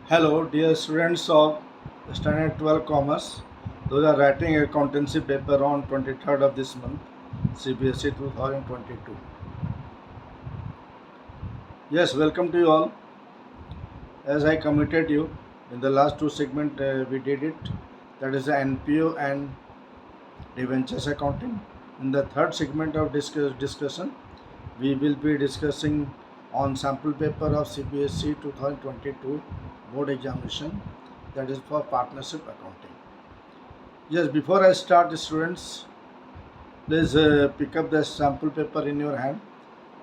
Hello, dear students of Standard 12 Commerce. Those are writing accountancy paper on 23rd of this month, CBSE 2022. Yes, welcome to you all. As I committed you in the last two segment, we did it. That is the NPO and debentures accounting. In the third segment of discussion, we will be discussing on sample paper of CBSE 2022 board examination, that is for partnership accounting. Yes, before I start, students, please pick up the sample paper in your hand.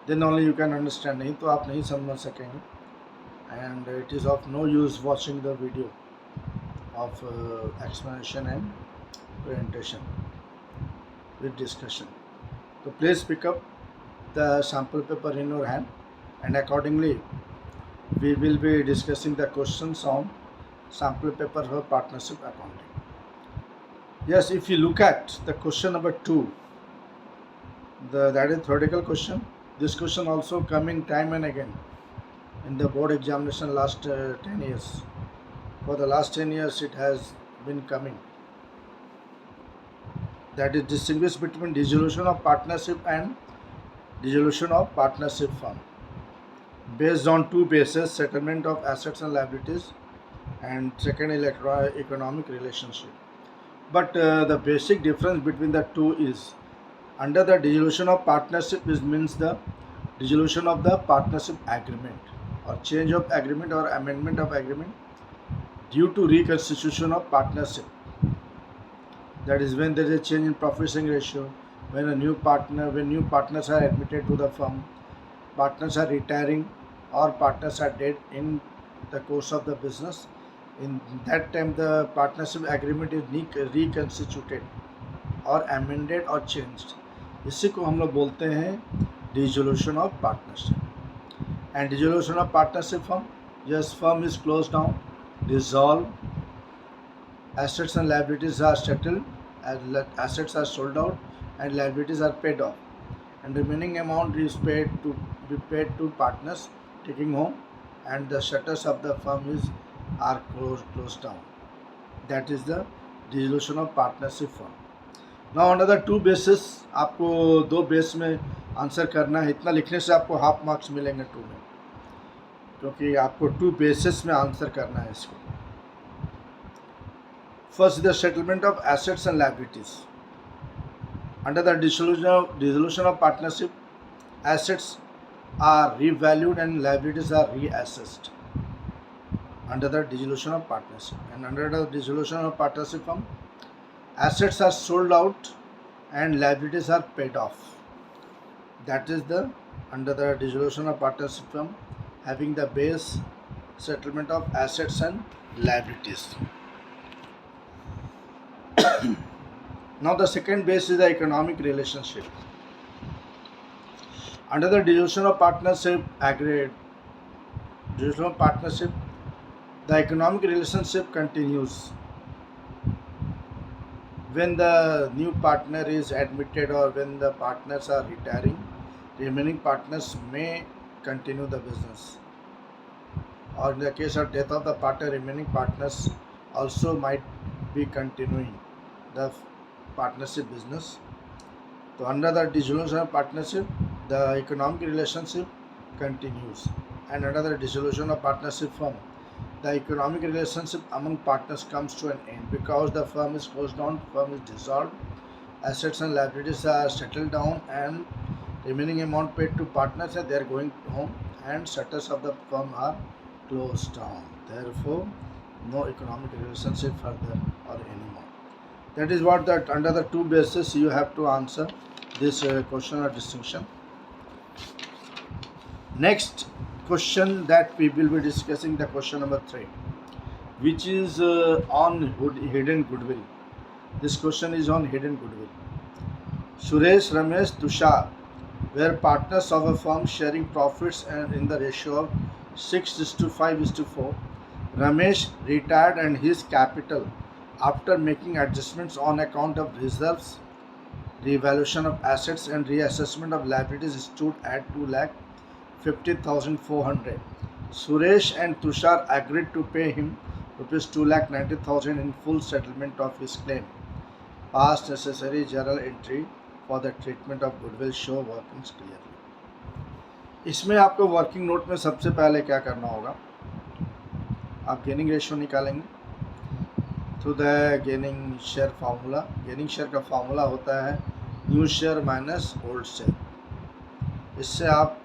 Then only you can understand. नहीं तो आप नहीं समझ सकेंगे. And it is of no use watching the video of explanation and presentation with discussion. So please pick up the sample paper in your hand, and accordingly we will be discussing the questions on sample paper for partnership accounting. Yes, if you look at the question number 2, that is theoretical question. This question also coming time and again in the board examination last 10 years. For the last 10 years it has been coming. That is distinguish between dissolution of partnership and dissolution of partnership firm. Based on two bases, settlement of assets and liabilities, and second economic relationship. But the basic difference between the two is, under the dissolution of partnership means the dissolution of the partnership agreement or change of agreement or amendment of agreement due to reconstitution of partnership. That is when there is a change in profit sharing ratio, when new partners are admitted to the firm, partners are retiring or partners are dead in the course of the business. In that time the partnership agreement is reconstituted और amended और changed. इसी को हम लोग बोलते हैं dissolution of partnership. And dissolution of partnership firm, yes, firm is closed down, dissolved, assets and liabilities are settled, assets are sold out and liabilities are paid off, and remaining amount is paid to partners taking home, and the shutters of the firm are closed down. That is the dissolution of partnership firm. Now under the two bases, आपको दो base में answer करना है. इतना लिखने से आपको half marks मिलेंगे टू में, क्योंकि आपको टू बेसिस में आंसर करना है इसको. First, the settlement of assets and liabilities. Under the dissolution of partnership, assets are revalued and liabilities are reassessed. Under the dissolution of partnership, and under the dissolution of partnership firm, assets are sold out and liabilities are paid off. That is the under the dissolution of partnership firm, having the base settlement of assets and liabilities. Now the second base is the economic relationship. Under the dissolution of partnership the economic relationship continues. When the new partner is admitted or when the partners are retiring, remaining partners may continue the business. Or in the case of death of the partner, remaining partners also might be continuing the partnership business. So under the dissolution of partnership, the economic relationship continues, and under the dissolution of partnership firm, the economic relationship among partners comes to an end because the firm is closed down, firm is dissolved, assets and liabilities are settled down, and remaining amount paid to partners and they are going home, and shutters of the firm are closed down. Therefore, no economic relationship further or anymore. That is what that under the two bases you have to answer this question or distinction. Next question that we will be discussing, the question number 3, which is on hidden goodwill. This question is on hidden goodwill. Suresh, Ramesh, Tushar were partners of a firm sharing profits and in the ratio of 6:5:4. Ramesh retired and his capital, after making adjustments on account of reserves, revaluation of assets and reassessment of liabilities, stood at 2,50,400. Suresh and Tushar agreed to pay him rupees 2,90,000 in full settlement of his claim. Past necessary journal entry for the treatment of goodwill show workings clearly. इसमें आपको working note में सबसे पहले क्या करना होगा, आप gaining ratio निकालेंगे through the gaining share formula. Gaining share का फार्मूला होता है new share minus old share. इससे आप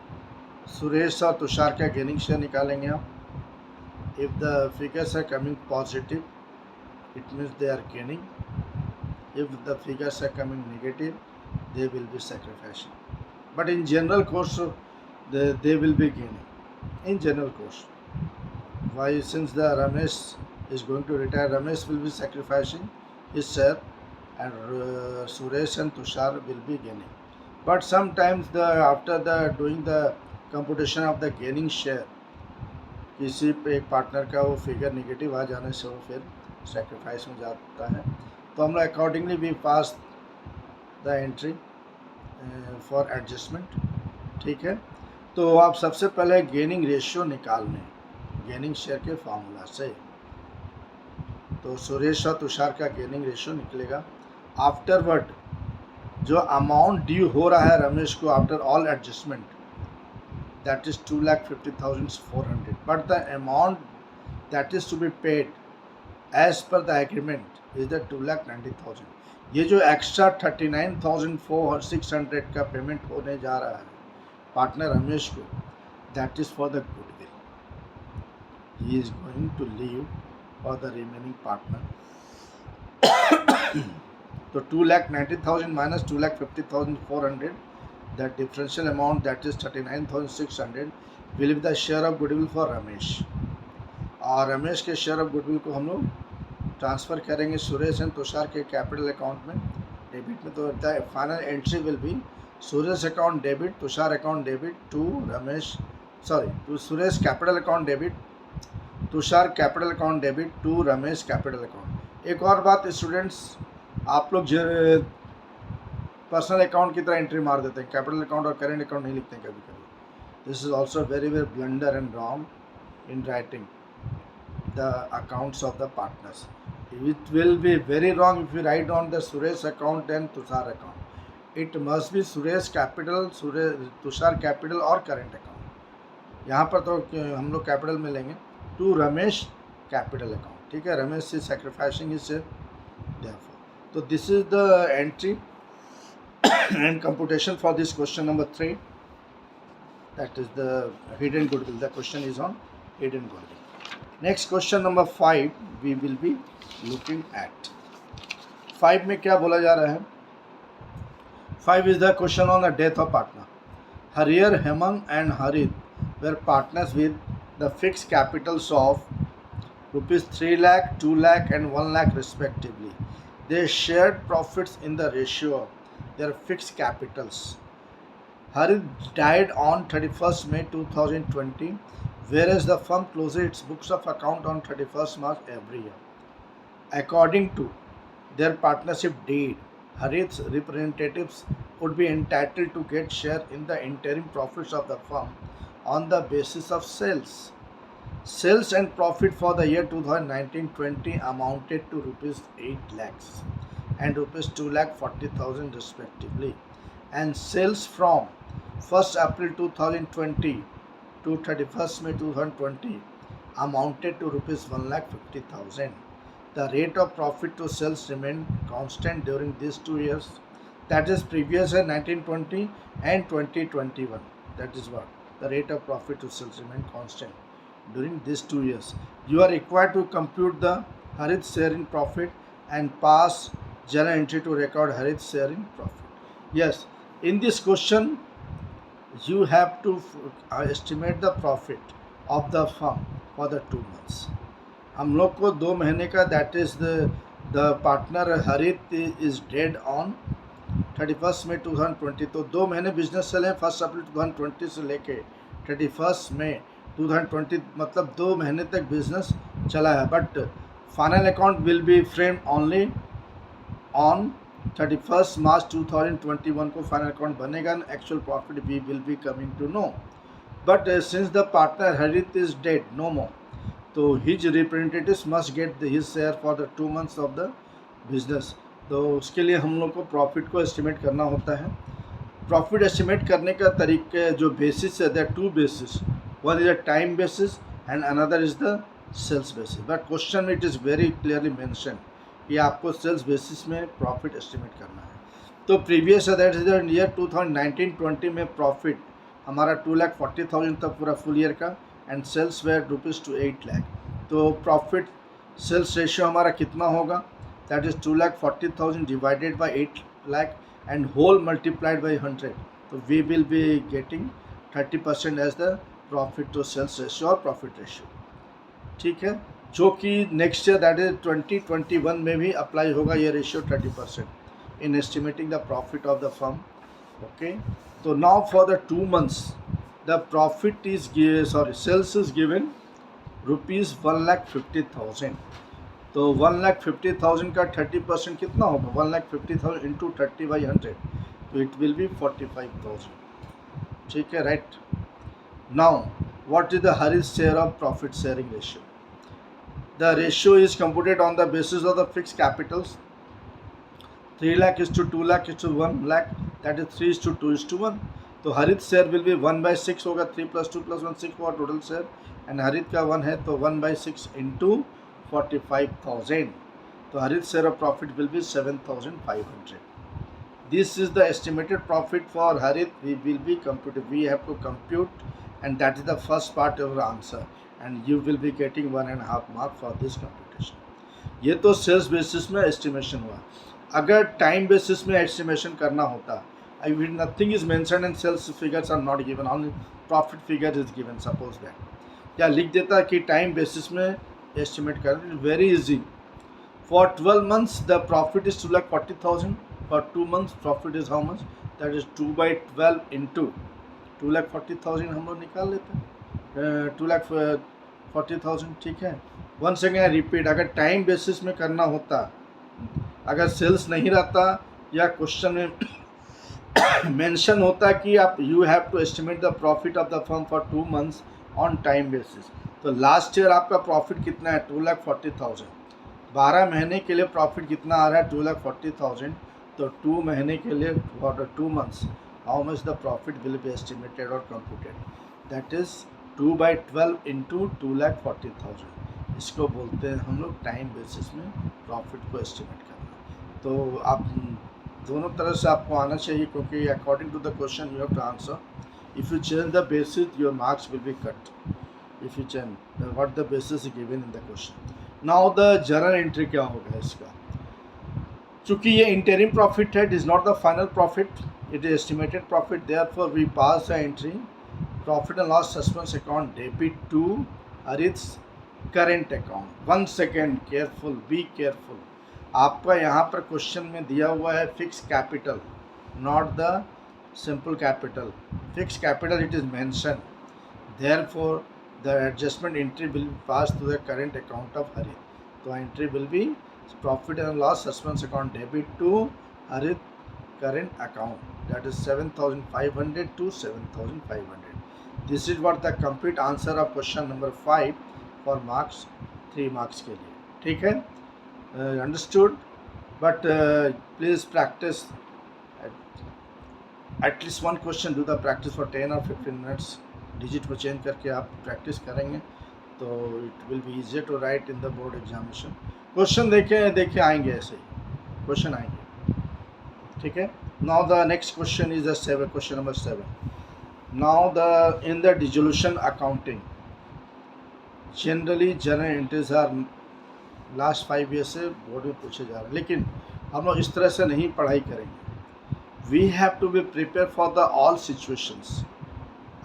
सुरेश और तुषार का गेनिंग शेयर निकालेंगे आप. If the figures are coming positive it means they are gaining. If the figures are coming negative they will be sacrificing. But in general course they will be gaining in general course. Why? Since the Ramesh is going to retire, Ramesh will be sacrificing his share and Suresh and Tushar will be gaining. But sometimes after the doing the computation of the gaining share, किसी एक partner का वो figure negative आ जाने से वो फिर sacrifice में जाता है. तो हम लोग accordingly we pass the entry for adjustment. ठीक है. तो आप सबसे पहले गेनिंग रेशियो निकालने गेनिंग शेयर के फार्मूला से. तो सुरेश और तुषार का गेनिंग रेशियो निकलेगा. आफ्टरवर्ड जो अमाउंट ड्यू हो रहा है रमेश को after all adjustment that is 2,50,400. But the amount that is to be paid as per the agreement is the 2,90,000. ये जो एक्स्ट्रा 39,600 का पेमेंट होने जा रहा है पार्टनर रमेश को, that is for the goodwill. He is going to leave for the remaining partner. तो 2,90,000 minus 2,50,400, that differential amount that is 39,600 will be the share of goodwill for Ramesh. और रमेश के शेयर ऑफ गुडविल को हम लोग transfer करेंगे Suresh and Tushar के capital account में debit में. तो the final entry will B Suresh account debit, Tushar account debit to Ramesh, to Suresh capital account debit, Tushar capital account debit to Ramesh capital account. एक और बात students, आप लोग personal account की तरह एंट्री मार देते हैं, कैपिटल अकाउंट और करेंट अकाउंट नहीं लिखते हैं कभी कभी. This is also very very blunder and wrong in writing the accounts of the partners. It will be very wrong if you right on the Suresh account and Tushar account. It must be Suresh capital, Tushar capital और current account. यहाँ पर तो हम लोग capital में लेंगे to Ramesh capital account. ठीक है. Ramesh is sacrificing his share therefore. तो this is the entry and computation for this question number 3, that is the hidden goodwill. The question is on hidden goodwill. Next question number 5 we will be looking at. 5 में क्या बोला जा रहा है? 5 is the question on the death of partner. Harier, Hemang and Harit were partners with the fixed capitals of rupees 3 lakh, 2 lakh and 1 lakh respectively. They shared profits in the ratio of their fixed capitals. Harit died on 31st May 2020, whereas the firm closes its books of account on 31st March every year. According to their partnership deed, Harit's representatives would be entitled to get share in the interim profits of the firm on the basis of sales. Sales and profit for the year 2019-20 amounted to rupees 8 lakhs and rupees 2,40,000 respectively, and sales from 1st April 2020 to 31st May 2020 amounted to rupees 1,50,000. The rate of profit to sales remained constant during these 2 years. That is previous year 1920 and 2021. That is what the rate of profit to sales remained constant during these 2 years. You are required to compute the Harit share in profit and pass journal entry to record Harit share in profit. Yes, in this question you have to estimate the profit of the firm for the 2 months. हम लोग को 2 महीने का, that is the partner हरित is dead on 31st May 2020. तो 2 महीने business चले 1st अप्रैल 2020 से लेके 31st May 2020, मतलब 2 महीने तक बिजनेस चला है. But final account will be frame only on 31st March 2021 को फाइनल अकाउंट बनेगा. Actual profit we will be coming to know. But since the partner Harith is dead, no more, so his representatives must get his share for the 2 months of the business. तो उसके लिए हम लोग को profit को estimate करना होता है. प्रॉफिट एस्टिमेट करने का तरीके जो बेसिस है, there two basis, one is a time basis and another is the sales basis. But question में it is very clearly mention कि आपको सेल्स बेसिस में प्रॉफिट एस्टिमेट करना है. तो प्रीवियस दैट इज ईयर 2019-20 में प्रॉफिट हमारा 2,40,000 था पूरा फुल ईयर का, and sales were rupees to 8 lakh. तो प्रॉफिट सेल्स रेशियो हमारा कितना होगा, that is 2,40,000 divided by 8 lakh and whole multiplied by 100. तो we will be getting 30% as the profit to sales ratio और प्रॉफिट रेशियो. ठीक है, जो कि नेक्स्ट ईयर दैट इज 2021 में भी अप्लाई होगा ये ratio 30% in estimating the profit of the firm. Okay, तो now for the 2 months the profit is sales is given rupees 1,50,000. तो 1,50,000 का 30% कितना होगा, 1,50,000 इंटू 30/100, तो इट विल बी 45,000. ठीक है, right. Now what is the Hari's share of profit sharing ratio? The ratio is computed on the basis of the fixed capitals. 3 lakh is to 2 lakh is to 1 lakh, that is 3 is to 2 is to 1. तो Harit share will be 1/6 होगा, 3 + 2 + 1 6 होगा total share, and हरित का 1 है तो 1/6 into 45,000. तो Harit share of profit will be 7,500. This is the estimated profit for Harit. We will be compute, we have to compute, and that is the first part of the answer, and you will be getting 1.5 mark for this computation. ये तो sales basis में estimation हुआ. अगर time basis में estimation करना होता, I will nothing is mentioned and sales figures are not given, only profit figure is given, suppose that. या लिख देता कि टाइम बेसिस में एस्टिमेट कर, very easy. For 12 months the profit is 2,40,000. For 2 months profit is how much, that is 2/12 into 2,40,000 हम लोग निकाल लेते हैं, 2,40,000. ठीक है, वन सेकेंड रिपीट. अगर टाइम बेसिस में करना होता, अगर सेल्स नहीं रहता या क्वेश्चन में मेंशन होता कि आप you have to estimate the profit of the firm for 2 months on time basis, तो लास्ट ईयर आपका प्रॉफिट कितना है, 2,40,000. 12 महीने के लिए प्रॉफिट कितना आ रहा है, 2,40,000. तो 2 महीने के लिए for 2 months how much the profit will B estimated और कंप्यूटेड, दैट इज 2/12 इंटू 2,40,000. इसको बोलते हैं हम लोग टाइम बेसिस में प्रॉफिट को एस्टिमेट करना. तो आप दोनों तरह से आपको आना चाहिए, क्योंकि according to the question you have to answer. If you change the basis your marks will be cut. If you change what the basis given in the question. Now the journal entry क्या होगा इसका, चूँकि ये interim profit है, it is not the final profit, it is estimated profit. Therefore we pass the entry profit and loss suspense account debit to Harit's current account. 1 second, careful, be careful. आपका यहाँ पर question में दिया हुआ है fix capital, not the simple capital. Fix capital it is mention, therefore the adjustment entry will be pass to the current account of Harit. तो entry will be profit and loss suspense account debit to Harit current account, that is 7,500 to 7,500. This is what the complete answer of question number 5 for marks 3 marks के लिए. ठीक है, understood, but please practice at least one question. Do the practice for 10 or 15 minutes. Digit को change करके आप practice करेंगे तो it will be easier to write in the board examination. Question देखे आएंगे, ऐसे ही क्वेश्चन आएंगे. ठीक है, now the next question is the question number 7. Now the in the dissolution accounting generally journal entries are last 5 years से board में पूछे जा रहे हैं, लेकिन हम लोग इस तरह से नहीं पढ़ाई करेंगे. We have to be prepare for the all situations.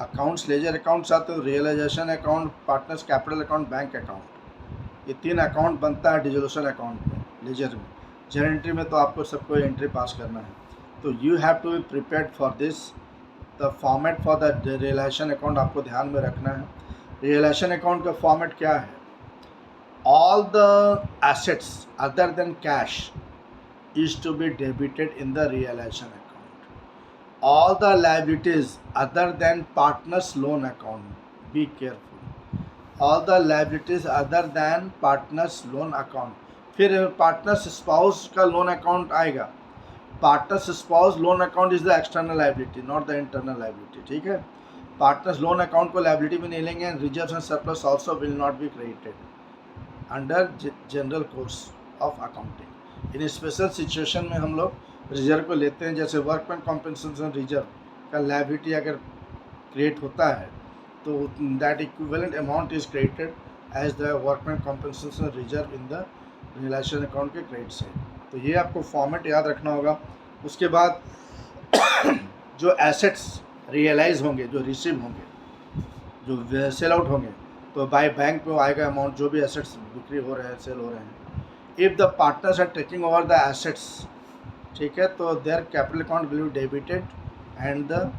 Accounts, ledger accounts आते हैं, realization account, partners capital account, bank account, ये 3 अकाउंट बनता है डिसोल्यूशन अकाउंट में, लेजर में. जर्नल एंट्री में तो आपको सबको एंट्री पास करना है. तो you have to be prepared for this. The format for the realization account आपको ध्यान में रखना है. रियलाइजेशन अकाउंट का फॉर्मेट क्या है, all the assets other than cash is to be debited in the realization account. all the liabilities other than partners loan account, be careful, all the liabilities other than partners loan account, फिर partners spouse का loan account आएगा. Partners spouse loan account is the external liability, not the internal liability. ठीक है, partners loan account को liability में नहीं लेंगे. Reserves and surplus also will not be credited under general course of accounting. In special situation में हम लोग reserve को लेते हैं. जैसे वर्कमैन कॉम्पेंसेशन रिजर्व का लाइबिलिटी अगर क्रिएट होता है तो that equivalent amount is credited as the workman compensation reserve in the relation account के क्रेडिट साइड. तो ये आपको फॉर्मेट याद रखना होगा. उसके बाद जो एसेट्स रियलाइज होंगे, जो रिसीव होंगे, जो सेल आउट होंगे, तो बाय बैंक में आएगा अमाउंट जो भी एसेट्स बिक्री हो रहे हैं, सेल हो रहे हैं. If the partners are taking over the assets, ठीक है, तो their capital account will be debited and the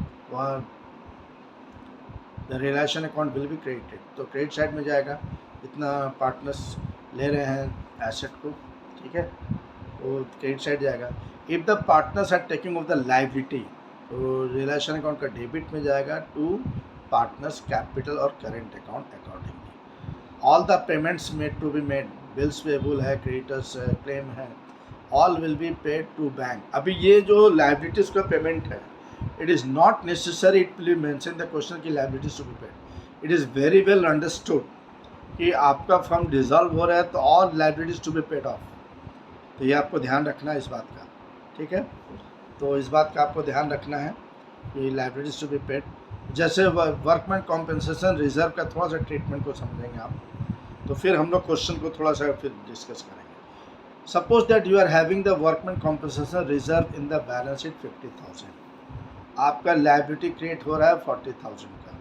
relation account will be credited. तो क्रेडिट साइड में जाएगा, इतना पार्टनर्स ले रहे हैं एसेट को, ठीक है, तो क्रेडिट साइड जाएगा. If the partners are taking over the liability, तो रिलेशन अकाउंट का डेबिट में जाएगा टू पार्टनर्स कैपिटल और current account accordingly. All the payments made to be made, bills payable है, क्रेडिटर्स है, क्लेम है, all will be paid to bank. अभी ये जो लाइबिलिटीज़ का पेमेंट है, it is not necessary it will mention the question की liabilities to be paid. It is very well understood कि आपका फर्म डिज़ोल्व हो रहा है तो all liabilities to be paid off. तो ये आपको ध्यान रखना है इस बात का, ठीक है. तो इस बात का आपको ध्यान रखना है कि लाइबिलिटीज टू बी पेड. जैसे वर्कमैन कॉम्पेंसेशन रिजर्व का थोड़ा सा ट्रीटमेंट को समझेंगे आप, तो फिर हम लोग क्वेश्चन को थोड़ा सा फिर डिस्कस करेंगे. Suppose that you are having the workman compensation reserve in the balance sheet 50,000. आपका लाइबिलिटी क्रिएट हो रहा है 40,000 का.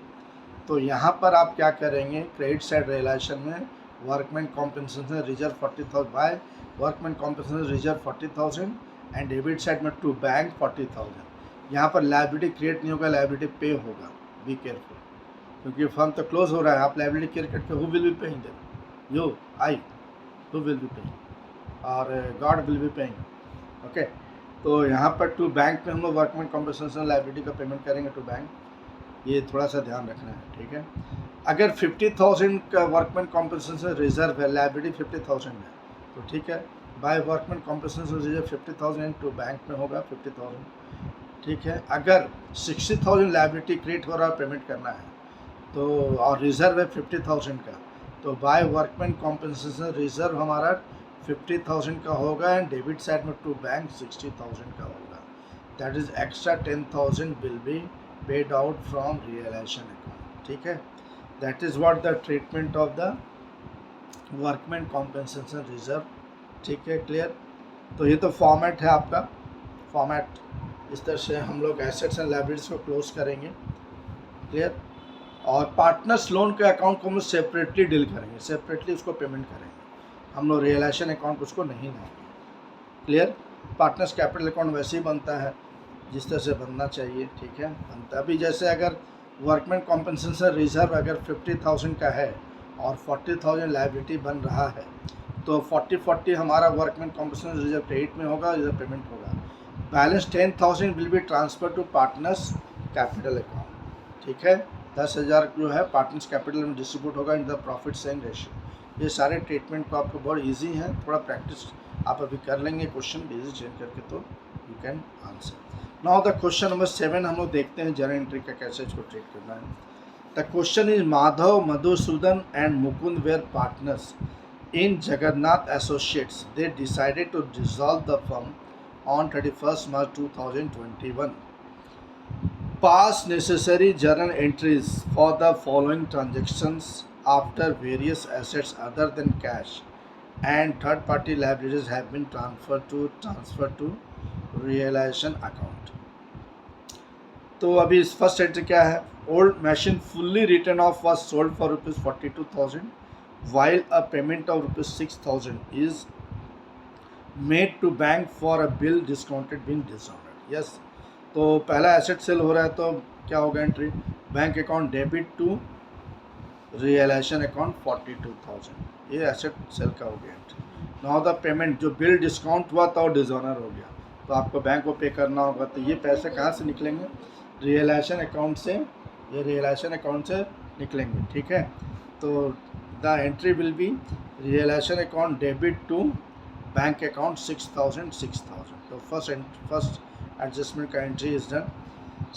तो यहाँ पर आप क्या करेंगे, क्रेडिट साइड रियलाइजेशन में workman compensation reserve 40,000 by workman compensation reserve 40,000 and debit side में टू बैंक 40,000. यहाँ पर लाइबिलिटी क्रिएट नहीं होगा, लाइबिलिटी पे होगा. बी केयरफुल, क्योंकि फर्म तो क्लोज हो रहा है. आप लाइबिलिटी क्लियर करके who will be paying them, you, I, who will be paying, और god will be paying. Okay, तो यहाँ पर टू बैंक में हम लोग वर्कमैन कॉम्पेंसेशन लाइबिलिटी का पेमेंट करेंगे टू बैंक. ये थोड़ा सा ध्यान रखना है, ठीक है. अगर 50,000 का वर्कमैन कॉम्पेंसेशन रिजर्व है, लाइबिलिटी 50,000 है, तो ठीक है, by workman compensation reserve 50,000 to bank में होगा 50,000, ठीक है. अगर 60,000 लाइबिलिटी क्रिएट हो रहा है, पेमेंट करना है, तो और रिजर्व है 50,000 का, तो बाय वर्कमैन कॉम्पेंसेशन रिजर्व हमारा 50,000 का होगा एंड डेबिट साइड में टू बैंक 60,000 का होगा. That is extra 10,000 will be paid out from realisation account, ठीक है. That is what the treatment of the workman compensation reserve, ठीक है, क्लियर. तो ये तो फॉर्मेट है आपका. फॉर्मेट इस तरह से हम लोग एसेट्स एंड लायबिलिटीज को क्लोज करेंगे, क्लियर. और पार्टनर्स लोन के अकाउंट को हम लोग सेपरेटली डील करेंगे, सेपरेटली उसको पेमेंट करेंगे. हम लोग रियलाइजेशन अकाउंट उसको नहीं लेंगे, क्लियर. पार्टनर्स कैपिटल अकाउंट वैसे ही बनता है जिस तरह से बनना चाहिए, ठीक है, बनता है. अभी जैसे अगर वर्कमैन कॉम्पेंसेशन रिजर्व अगर 50,000 का है और 40,000 लायबिलिटी बन रहा है, तो 40-40 हमारा वर्कमैन कॉम्पेंसेशन रिजर्व क्रेडिट में होगा, इधर पेमेंट होगा. Balance 10,000 will be transfer to partners capital account, ठीक है. 10,000 जो है पार्टनर्स कैपिटल में डिस्ट्रीब्यूट होगा in the profit sharing ratio. ये सारे ट्रीटमेंट को आपको बहुत ईजी है, थोड़ा प्रैक्टिस आप अभी कर लेंगे क्वेश्चन इजी चेंज करके, तो you can answer. Now the question number 7 हम लोग देखते हैं जर्नल एंट्री का कैसे इसको ट्रीट करना है. The question is Madhav, Madhusudan and Mukund were partners in Jagannath Associates. They decided to dissolve the firm on 31st March 2021. Pass necessary journal entries for the following transactions after various assets other than cash and third party liabilities have been transferred to realization account. तो अभी इस first entry क्या है, old machine fully return of was sold for ₹42,000 while a payment of ₹6,000 is made to bank for a bill discounted being dishonored. Yes, तो पहला asset cell हो रहा है तो क्या होगा entry, bank account debit to realisation account 42,000, ये asset sale का हो गया एंट्री. नाउ द पेमेंट जो बिल डिस्काउंट हुआ था वो डिसऑनर हो गया, तो आपको बैंक को पे करना होगा। तो ये पैसे कहाँ से निकलेंगे? रियलाइजेशन अकाउंट से, ये रियलाइजेशन अकाउंट से निकलेंगे, ठीक है। तो the entry will be realisation account debit to bank account 6,000। तो फर्स्ट एडजस्टमेंट का entry is done.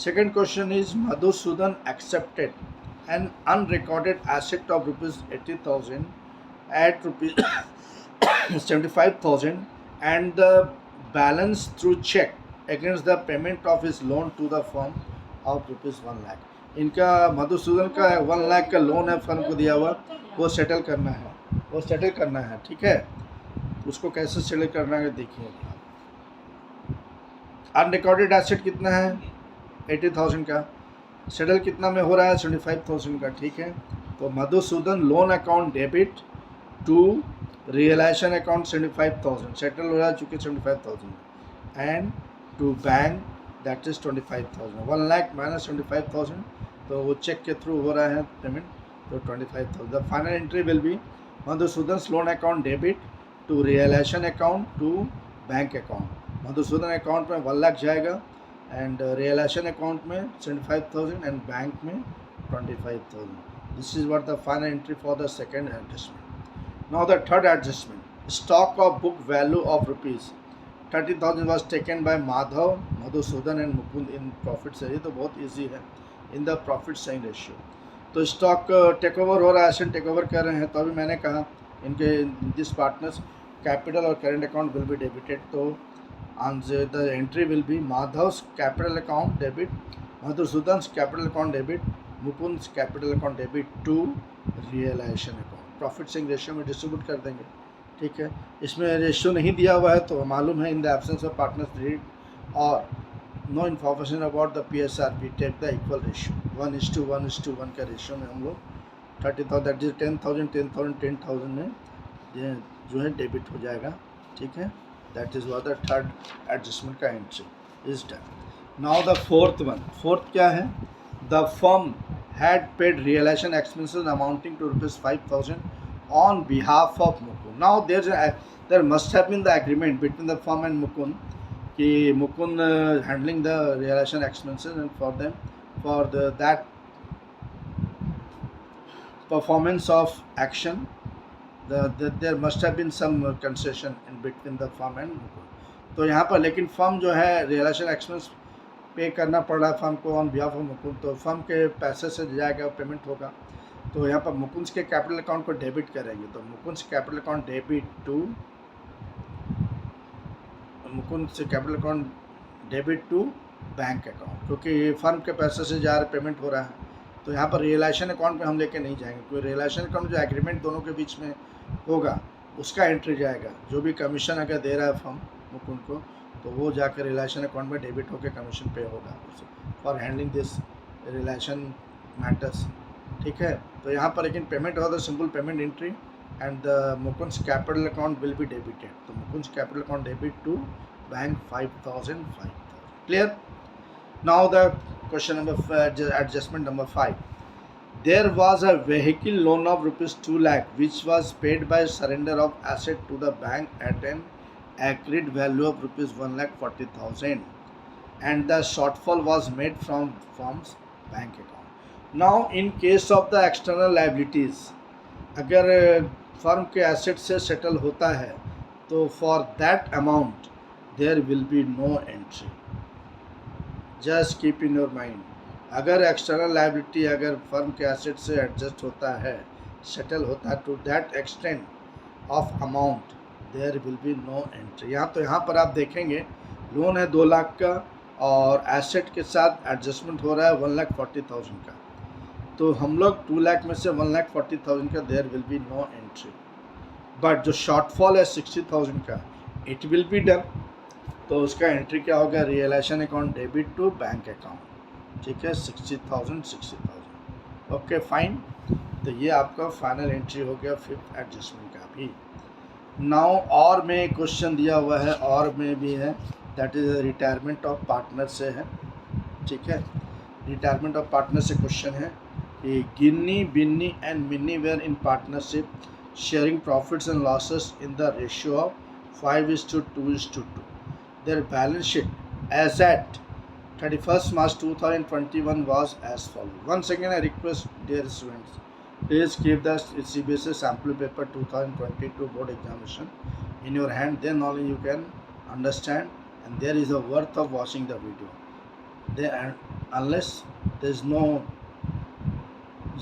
Second question is Madhusudan accepted an unrecorded asset of rupees 80,000 at rupees 75,000 and the balance through check against the payment of his loan to the firm of rupees 1 lakh. इनका मधुसूदन का 1 लाख का loan है firm को दिया हुआ, वो settle करना है, ठीक है। उसको कैसे सेटल करना है देखिए। अनरिकॉर्डेड एसेट कितना है? 80,000 का। सेटल कितना में हो रहा है? 75,000 का, ठीक है। तो Madhusudan loan account debit to realisation account 75,000, settle हो रहा है चूँकि 75,000 and to bank that is 25,000। 1 lakh minus 75,000, तो वो चेक के थ्रू हो रहा है पेमेंट, तो 25,000। The final entry will be Madhusudan loan account debit to realisation account to bank account. Madhusudan account में 1 लाख जाएगा and realization account में 75,000 and bank में 25,000. This is what the final entry for the second adjustment. Now the third adjustment, stock of book value of rupees 30,000 was taken by Madhav, Madhusudan and Mukund in profit sharing. तो बहुत easy है in the profit sharing ratio. तो stock take over हो रहा है, asset take over कर रहे हैं। तो अभी मैंने कहा इनके दिस पार्टनर्स कैपिटल और current account will be debited. तो answer the entry will be Madhav's capital account debit, Madhusudan's capital account debit, Mukund's capital account debit to realization account। Profit sharing ratio में distribute कर देंगे, ठीक है। इसमें ratio नहीं दिया हुआ है तो मालूम है in the absence of partners read और no information about the PSR we take the equal ratio 1:1:1 का रेशियो में हम लोग 30,000 दैट इज 10,000 में जो है डेबिट हो जाएगा, ठीक है। That is what the third adjustment का entry is done. Now the fourth one. Fourth क्या है? The firm had paid realization expenses amounting to rupees 5,000 on behalf of Mukund. Now there must have been the agreement between the firm and Mukund कि Mukund handling the realization expenses and for them for that performance of action. There must have been some concession in between the firm and Mukund। तो यहाँ पर लेकिन firm जो है realisation expense पे करना पड़ रहा है फर्म को ऑन बिहाफ ऑफ मुकुंद, तो फर्म के पैसे से जाएगा पेमेंट होगा। तो यहाँ पर मुकुंद के कैपिटल अकाउंट को डेबिट करेंगे। तो Mukund capital account debit to Mukund से capital account debit to bank account, क्योंकि फर्म के पैसे से जा रहा पेमेंट हो रहा है। तो यहाँ पर रियलाइजेशन अकाउंट में हम लेके नहीं जाएंगे, क्योंकि रियलाइजेशन अकाउंट जो एग्रीमेंट दोनों के बीच में होगा उसका एंट्री जाएगा। जो भी कमीशन अगर दे रहा है फर्म मुकुंद को, तो वो जाकर रियलाइजेशन अकाउंट में डेबिट होकर कमीशन पे होगा for handling this realisation matters, ठीक है। तो यहाँ पर लेकिन पेमेंट होगा simple payment entry and the Mukund capital account will be debited. तो Mukund capital account debit to bank 5,000। Clear? Now the question number adjustment number 5. There was a vehicle loan of rupees 2 lakh which was paid by surrender of asset to the bank at an agreed value of rupees 1,40,000 and the shortfall was made from firm's bank account. Now in case of the external liabilities, अगर firm के asset से settle होता है तो for that amount there will be no entry. Just keep in your mind, अगर external liability अगर firm के asset से एडजस्ट होता है, सेटल होता है, to that extent of amount there will be no entry. यहाँ पर आप देखेंगे लोन है 2 लाख का और एसेट के साथ एडजस्टमेंट हो रहा है 1,40,000 का। तो हम लोग 2 लाख में से 1,40,000 का there will be no entry, but जो शॉर्टफॉल है 60,000 का इट विल बी डन। तो उसका एंट्री क्या होगा? Realisation account debit to bank account, ठीक है। 60,000। Okay fine. तो ये आपका फाइनल एंट्री हो गया फिफ्थ एडजस्टमेंट का भी। नाउ और में क्वेश्चन दिया हुआ है, और में भी है, that is retirement of partner से है, ठीक है। रिटायरमेंट ऑफ पार्टनर से क्वेश्चन है कि Ginni, Binni and Minni were in partnership sharing profits and losses in the ratio of 5:2:2। their balance sheet as at 31st March 2021 was as follows. Once again, I request dear students, please keep the CBSE sample paper 2022 board examination in your hand. Then only you can understand, and there is a worth of watching the video. There, unless there is no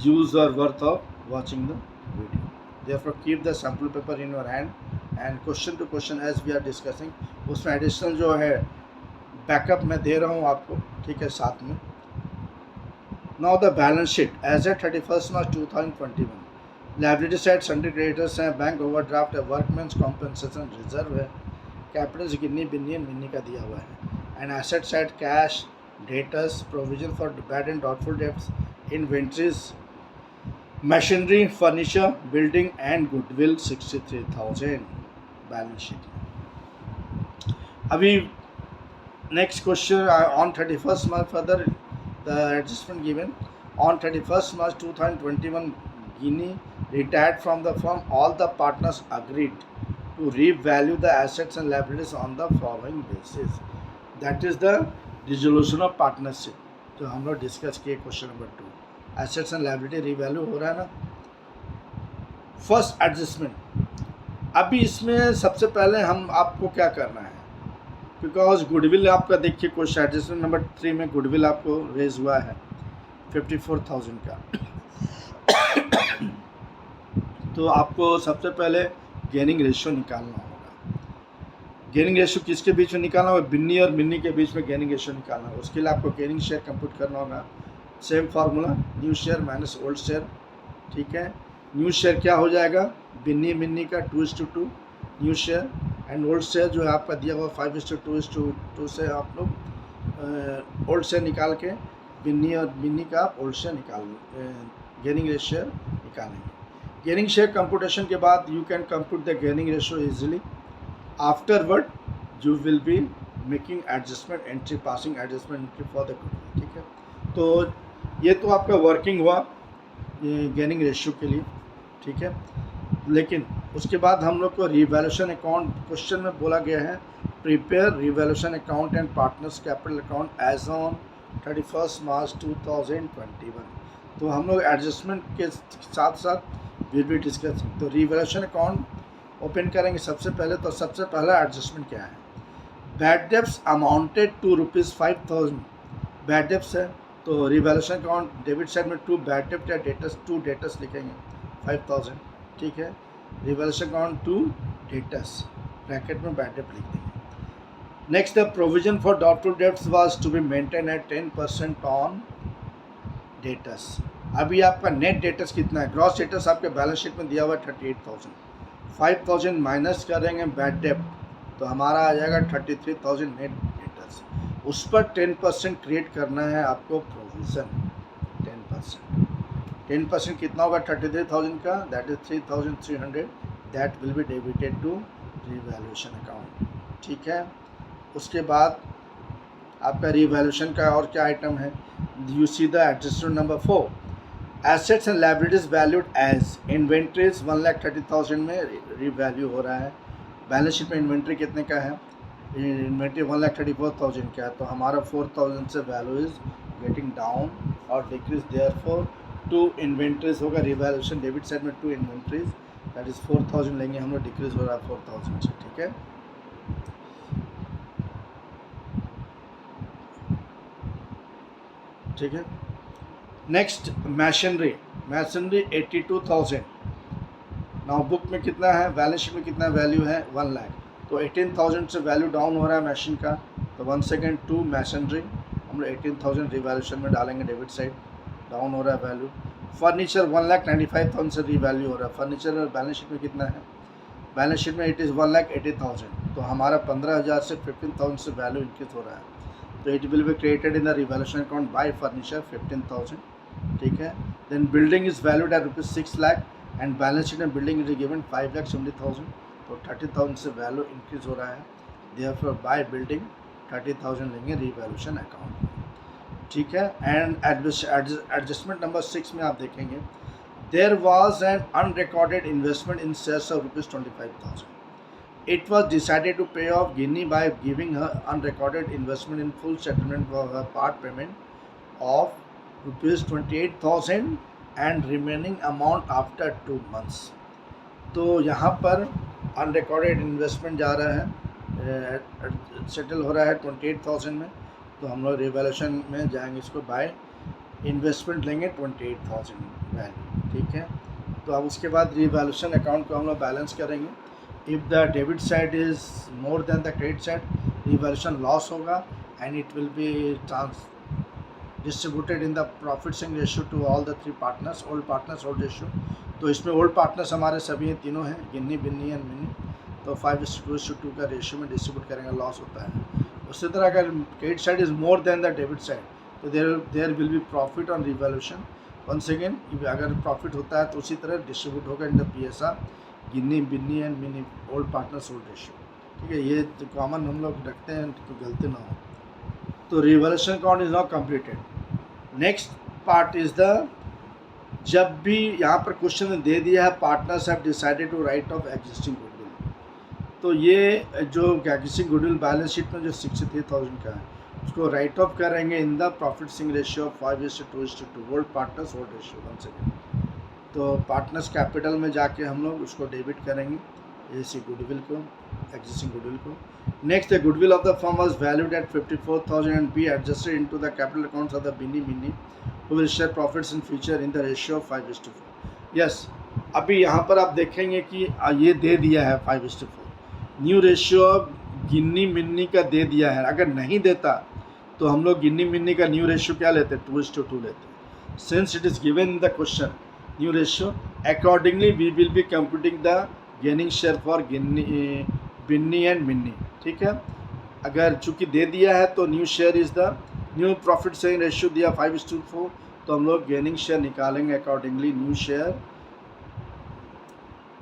use or worth of watching the video. Therefore, keep the sample paper in your hand and question to question as we are discussing. उसमें additional जो है backup मैं दे रहा हूँ आपको, ठीक है, साथ में. Now the balance sheet as at 31st March 2021. Liability side sundry creditors हैं, बैंक ओवरड्राफ्ट है, वर्कमैन्स कॉम्पनसेशन रिजर्व है, कैपिटल्स गिन्नी बिन्नी मिन्नी का दिया हुआ है, and asset side cash, debtors, provision for bad and doubtful debts, inventories, machinery, furniture, building and goodwill 63,000 balance sheet. अभी next question on 31st March further the adjustment given on 31st March 2021 Guinea retired from the firm. All the partners agreed to revalue the assets and liabilities on the following basis. That is the dissolution of partnership जो हम लोग discuss किए. Question number 2, assets and liability revalue हो रहा है ना. First adjustment. अभी इसमें सबसे पहले हम आपको क्या करना है, बिकॉज गुडविल आपका देखिए क्वेश्चन एडजस्टमेंट नंबर 3 में गुडविल आपको रेज हुआ है 54,000 का. तो आपको सबसे पहले गेनिंग रेशियो निकालना होगा. गेनिंग रेशियो किसके बीच में निकालना होगा, बिन्नी और मिन्नी के बीच में गेनिंग रेशियो निकालना होगा. उसके लिए आपको गेनिंग शेयर कंप्यूट करना होगा. Same formula, new share minus old share, ठीक है. न्यू शेयर क्या हो जाएगा, बिन्नी मिन्नी का 2:2 new share, and old share जो है आपका दिया हुआ 5:2 से आप लोग ओल्ड शेयर निकाल के बिन्नी और मिन्नी का ओल्ड शेयर गेनिंग रेशियो निकालेंगे. गेनिंग शेयर कंप्यूटेशन के बाद you can compute the gaining ratio easily. Afterward you will be making adjustment entry, passing adjustment entry for the goodwill, ठीक है. तो ये तो आपका वर्किंग हुआ गेनिंग रेशियो के लिए, ठीक है. लेकिन उसके बाद हम लोग को रिवैल्यूएशन अकाउंट, क्वेश्चन में बोला गया है prepare revaluation account and partners capital account as on 31st March 2021. तो हम लोग एडजस्टमेंट के साथ साथ विल बी डिस्कसिंग. तो रिवैल्यूएशन अकाउंट ओपन करेंगे सबसे पहले. तो सबसे पहला एडजस्टमेंट क्या है, bad debts amounted to ₹5,000 bad debts है. तो रिवैल्यूएशन अकाउंट डेबिट साइड में 2 बैड डेब्ट या डेटर्स, 2 डेटर्स लिखेंगे 5,000, ठीक है. रिवैल्यूएशन अकाउंट 2 डेटर्स, ब्रैकेट में बैड डेब्ट लिख देंगे. Next, the provision for doubtful debts was to be maintain at 10% on debtors. अभी आपका नेट डेटर्स कितना है, ग्रॉस डेटर्स आपके बैलेंस शीट में दिया हुआ है 38,000. 5,000 माइनस करेंगे बैड डेब्ट तो हमारा आ जाएगा 33,000 नेट डेटर्स. उस पर 10% क्रिएट करना है आपको प्रोविज़न. 10% कितना होगा 33,000 का, that is 3,300. That will be debited to revaluation account, ठीक है. उसके बाद आपका रिवैल्यूएशन का और क्या आइटम है, you see the adjustment number 4. Assets and liabilities valued as inventories 1,30,000 में रिवैल्यू हो रहा है. बैलेंस शीट में इन्वेंट्री कितने का है, इन्वेंट्री 1,34,000 का है. तो हमारा 4,000 से वैल्यू इज गेटिंग डाउन और डिक्रीज. देयरफॉर 2 इन्वेंट्रीज होगा रिवैल्यूएशन डेबिट साइड में 2 इन्वेंट्रीज, दैट इज 4,000 लेंगे हम लोग, डिक्रीज हो रहा है 4,000 से, ठीक है. ठीक है. Next machinery 82,000. नाउ बुक में कितना है, बैलेंस शीट में कितना वैल्यू है 1 लाख. तो 18,000 से वैल्यू डाउन हो रहा है मशीन का. तो 1 सेकेंड 2 मशीनरी हम लोग 18,000 रिवैल्यूएशन में डालेंगे, डेबिट साइड डाउन हो रहा है वैल्यू. फर्नीचर 1,95,000 से रिवैल्यू हो रहा है. फर्नीचर में बैलेंस शीट में कितना है, बैलेंस शीट में इट इज़ 1,80,000. तो हमारा 15,000 से 15,000 से वैल्यू इंक्रीज हो रहा है. तो it will be created in the revaluation account by furniture 15,000, ठीक है. Then building is valued at ₹6 lakh and balance sheet में बिल्डिंग इज गिवन 5,70,000. तो 30,000 से वैल्यू इंक्रीज हो रहा है. देयरफॉर बाय बिल्डिंग 30,000 लेंगे रिवैल्यूएशन अकाउंट में, ठीक है. एंड एडजस्टमेंट नंबर 6 में आप देखेंगे there was an unrecorded investment in shares of ₹25,000. It was decided to pay off Guinea by giving her unrecorded investment in full settlement for her part payment of ₹28,000 and remaining amount after 2 months. तो यहाँ पर unrecorded investment जा रहा है, settle हो रहा है 28,000 में, तो हम लोग रिवैल्यूएशन में जाएंगे, इसको बाय इन्वेस्टमेंट लेंगे 28,000 वैल्यू, ठीक है। तो अब उसके बाद रिवैल्यूएशन अकाउंट को हम लोग बैलेंस करेंगे। If the debit side is more than the credit side, revaluation loss होगा and it will be distributed in the profit sharing ratio to all the 3 partners, old partners old ratio. तो इसमें old partners हमारे सभी हैं, तीनों हैं, गिन्नी, Binni and mini. तो 5:2 का रेशियो में डिस्ट्रीब्यूट करेंगे, लॉस होता है। उसी तरह अगर credit side is more than the debit side, तो there will be profit on revaluation. Once again, अगर प्रॉफिट होता है तो उसी तरह डिस्ट्रीब्यूट होगा in the PSR, Ginni, Binni and Mini, old partners old ratio, ठीक है। ये तो कॉमन हम लोग रखते हैं तो गलती ना हो। तो revaluation account is not completed. Next part is the, जब भी यहाँ पर क्वेश्चन में दे दिया है partners have decided to write off existing goodwill, तो ये जो एग्जिस्टिंग गुडविल बैलेंस शीट में जो 63,000 का है, उसको राइट ऑफ करेंगे in the profit sharing ratio of 5:2 old partners old ratio. Once again, तो पार्टनर्स कैपिटल में जाके हम लोग उसको डेबिट करेंगे, इसी गुडविल को, एग्जिस्टिंग गुडविल को। Next, the goodwill of the firm was valued at 54,000 and be adjusted into the capital accounts of the Binny mini who will share profits in future in the ratio of 5:4. Yes, अभी यहाँ पर आप देखेंगे कि ये दे दिया है 5:4, new ratio गिन्नी मिन्नी का दे दिया है। अगर नहीं देता तो हम लोग गिन्नी मिन्नी का न्यू रेशियो क्या लेते हैं, 2:2 लेते हैं। Since it is given in the question new ratio, accordingly we will be computing the gaining share for Ginni, Binni and Minni, ठीक है। अगर चूँकि दे दिया है तो new share is the new profit sharing ratio दिया 5:4, तो हम लोग गेनिंग शेयर निकालेंगे accordingly, new share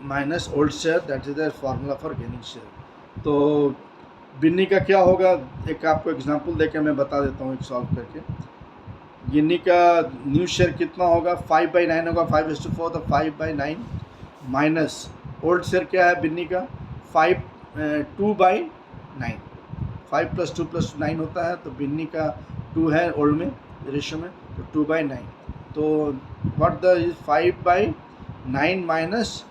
minus old share, that is the formula for gaining share. तो बिन्नी का क्या होगा, एक आपको एग्जांपल देके मैं बता देता हूँ एक सॉल्व करके। गिन्नी का न्यू शेयर कितना होगा, 5/9 होगा, 5:4, तो 5/9 माइनस ओल्ड शेयर क्या है बिन्नी का, 2/9, 5 + 2 + 9 होता है, तो बिन्नी का 2 है ओल्ड में रेशियो में, तो 2/9। तो व्हाट द इज 5/9 माइनस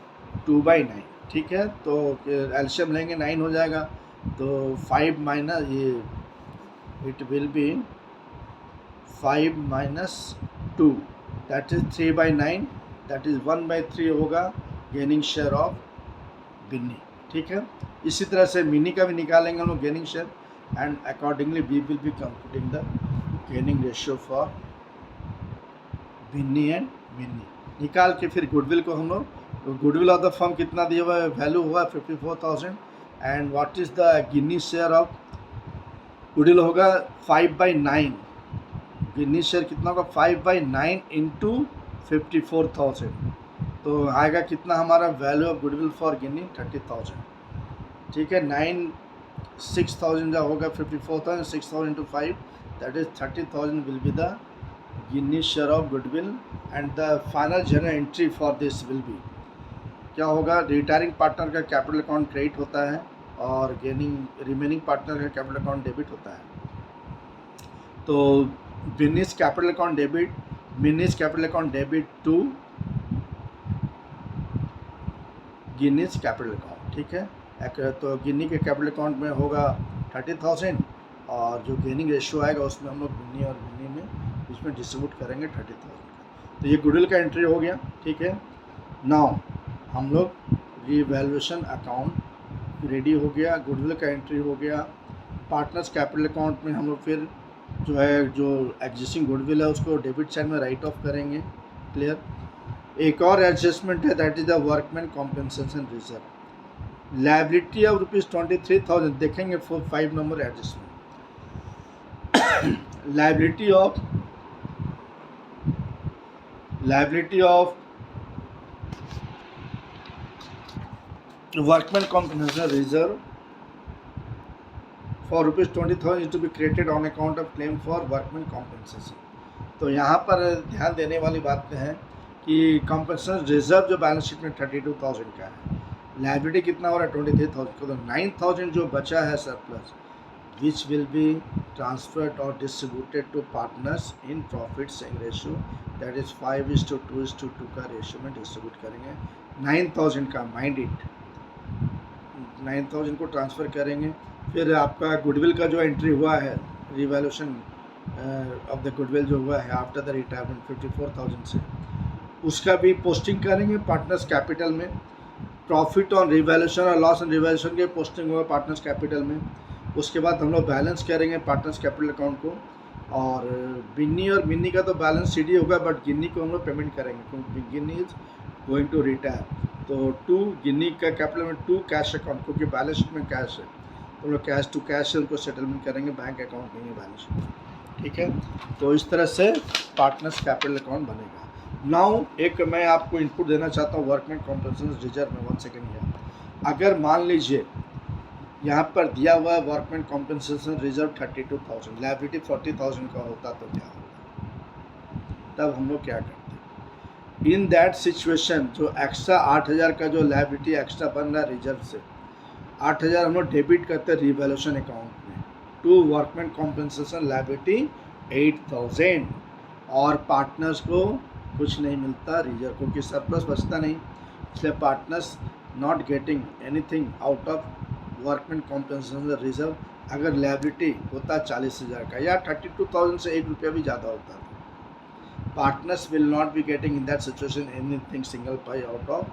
2/9, ठीक है। तो एलसीएम लेंगे 9 हो जाएगा, तो 5 माइनस ये it will B 5 minus 2, that is 3/9, that is 1/3 होगा गेनिंग शेयर ऑफ बिन्नी, ठीक है। इसी तरह से मिनी का भी निकालेंगे हम लोग gaining share, and accordingly we will be computing the gaining ratio for Binni and Mini. निकाल के फिर गुडविल को हम लोग, गुडविल ऑफ द फर्म कितना दिया हुआ है, वैल्यू हुआ 54,000, and what is the Ginni share of goodwill होगा 5/9, गिन्नी शेयर कितना होगा 5/9 इंटू 54,000, तो आएगा कितना हमारा value of goodwill for Ginni 30,000, ठीक है। 6,000 जो होगा 54,000, 6,000 into 5, that is 30,000 will be the Ginni share of goodwill, and the final journal entry for this will be क्या होगा, रिटायरिंग पार्टनर का कैपिटल अकाउंट क्रेडिट होता है और रिमेनिंग पार्टनर का कैपिटल अकाउंट डेबिट होता है। तो Binni's capital account debit, Minni's capital account debit to Ginni's capital account, ठीक है। तो गिन्नी के कैपिटल अकाउंट में होगा 30,000, और जो गेनिंग रेशियो आएगा उसमें हम लोग बिन्नी और मिनी में उसमें डिस्ट्रीब्यूट करेंगे 30,000 का। तो ये गुडविल का एंट्री हो गया, ठीक है। नाउ हम लोग रिवैल्यूएशन अकाउंट रेडी हो गया, गुडविल का एंट्री हो गया, पार्टनर्स कैपिटल अकाउंट में हम लोग फिर जो है जो एग्जिस्टिंग गुडविल है उसको डेबिट साइड में राइट ऑफ करेंगे, क्लियर। एक और एडजस्टमेंट है, that is the workman compensation reserve, liability of ₹23,000, देखेंगे 5 number adjustment. Liability of workman compensation reserve for ₹20,000 is to be created on account of claim for workman compensation। तो यहाँ पर ध्यान देने वाली बात है कि कॉम्पेंसेशन रिजर्व जो बैलेंस शीट में 32,000 का है, लाइबिलिटी कितना हो रहा है 23,000 को, तो 9,000 जो बचा है surplus which will be transferred और distributed to partners in profit sharing ratio, that is 5:2:2 का रेशियो में डिस्ट्रीब्यूट करेंगे 9,000 का, माइंड इट 9,000 को ट्रांसफ़र करेंगे। फिर आपका गुडविल का जो एंट्री हुआ है, रिवैल्यूएशन ऑफ द गुडविल जो हुआ है आफ्टर द रिटायरमेंट 54,000 से, उसका भी पोस्टिंग करेंगे पार्टनर्स कैपिटल में। प्रॉफिट ऑन रिवैल्यूएशन और लॉस ऑन रिवैल्यूएशन के पोस्टिंग हुआ पार्टनर्स कैपिटल में। उसके बाद हम लोग बैलेंस करेंगे पार्टनर्स कैपिटल अकाउंट को, और बिन्नी और मिन्नी का तो बैलेंस सीडी होगा, बट गिन्नी को हम लोग पेमेंट करेंगे क्योंकि गिन्नी इज गोइंग टू रिटायर। तो 2 गिन्नी का कैपिटल में 2 कैश अकाउंट, क्योंकि बैलेंस शीट में कैश है तो हम लोग कैश टू कैश से उनको सेटलमेंट करेंगे, बैंक अकाउंट नहीं है बैलेंस शीट, ठीक है। तो इस तरह से पार्टनर्स कैपिटल अकाउंट बनेगा। नाउ एक मैं आपको इनपुट देना चाहता हूँ वर्कमैन कॉम्पेंसेशन रिजर्व में। 1 सेकेंड है, अगर मान लीजिए यहाँ पर दिया हुआ है वर्कमैन कॉम्पेंसेशन रिजर्व 32,000, लायबिलिटी 40,000 का होता तो क्या होता, तब हम लोग क्या करते। इन दैट सिचुएशन जो एक्स्ट्रा 8,000 का जो लायबिलिटी एक्स्ट्रा बन रहा है रिजर्व से, 8,000 हम लोग डेबिट करते हैं रिवैल्यूएशन अकाउंट में टू वर्कमैन कॉम्पेंसेशन लायबिलिटी 8,000, और पार्टनर्स को कुछ नहीं मिलता रिजर्व, क्योंकि सरप्लस बचता नहीं, इसलिए partners not getting anything out of workman compensation reserve. अगर लायबिलिटी होता 40,000 का या 32,000 से 1 रुपया भी ज़्यादा होता, partners will not be getting in that situation anything single pi out of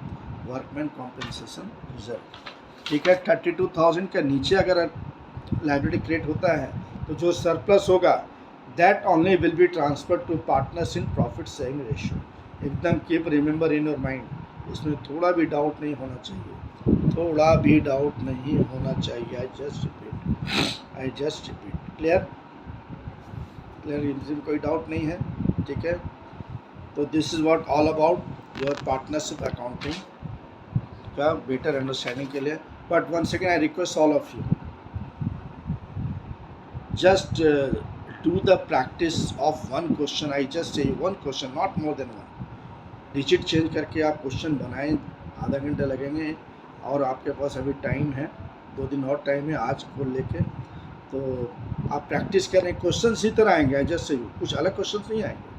workman compensation reserve, ठीक है। 32,000 के नीचे अगर लायबिलिटी क्रिएट होता है तो जो सरप्लस होगा that only will be transfer to partners in profit sharing ratio. एकदम keep remember in your mind, इसमें थोड़ा भी डाउट नहीं होना चाहिए, थोड़ा भी डाउट नहीं होना चाहिए। I just repeat, clear clear, इसमें कोई डाउट नहीं है, ठीक है। तो this is what all about your partnership accounting का बेटर अंडरस्टैंडिंग के लिए। But one second, I request all of you, just do the practice of one question. I just say one question, not more than one. Digit change करके आप question बनाएं, आधा घंटा लगेंगे, और आपके पास अभी टाइम है, 2 दिन और टाइम है आज को लेके, तो आप प्रैक्टिस करें। क्वेश्चन इसी तरह आएंगे, जस्ट कुछ अलग क्वेश्चन नहीं आएंगे,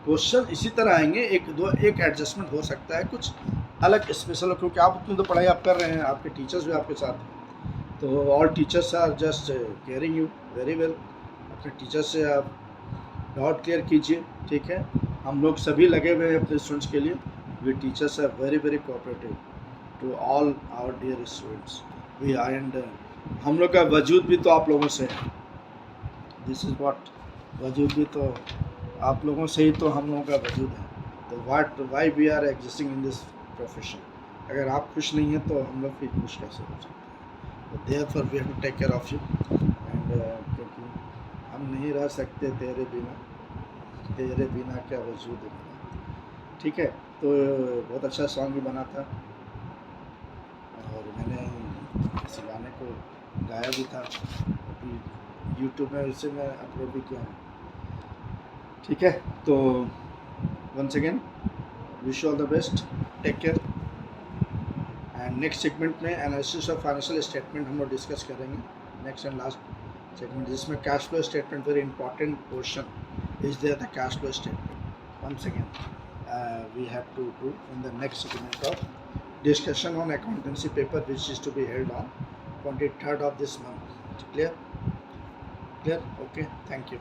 क्वेश्चन इसी तरह आएंगे, एक एडजस्टमेंट हो सकता है कुछ अलग स्पेशल, क्योंकि आप उतनी तो पढ़ाई आप कर रहे हैं, आपके टीचर्स भी आपके साथ हैं, तो all teachers are just caring you very well. अपने टीचर से आप डाउट क्लियर कीजिए, ठीक है। हम लोग सभी लगे हुए हैं अपने स्टूडेंट्स के लिए। We teachers are very very cooperative to all our dear students. We are and हम लोग का वजूद भी तो आप लोगों से है, दिस इज़ व्हाट, वजूद भी तो आप लोगों से ही तो हम लोगों का वजूद है। तो why we are existing in this profession. अगर आप खुश नहीं हैं तो हम लोग फिर खुश कैसे हो सकते हैं। Therefore we have to take care of you, and क्योंकि हम नहीं रह सकते तेरे बिना क्या वजूद है मेरा, ठीक है। तो बहुत अच्छा सॉन्ग भी बना था, और मैंने इस गाने को गाया भी था, अभी यूट्यूब में इसे मैं अपलोड भी किया हूँ, ठीक है। तो once again wish you all the best, take care. And next segment में एनालिसिस ऑफ फाइनेंशियल स्टेटमेंट हम लोग डिस्कस करेंगे, नेक्स्ट एंड लास्ट सेगमेंट, जिसमें cash flow statement very important portion is there, the cash flow statement. Once again we have to do in the next segment of discussion on accountancy paper which is to be held on 23rd of this month. Clear? Okay, thank you.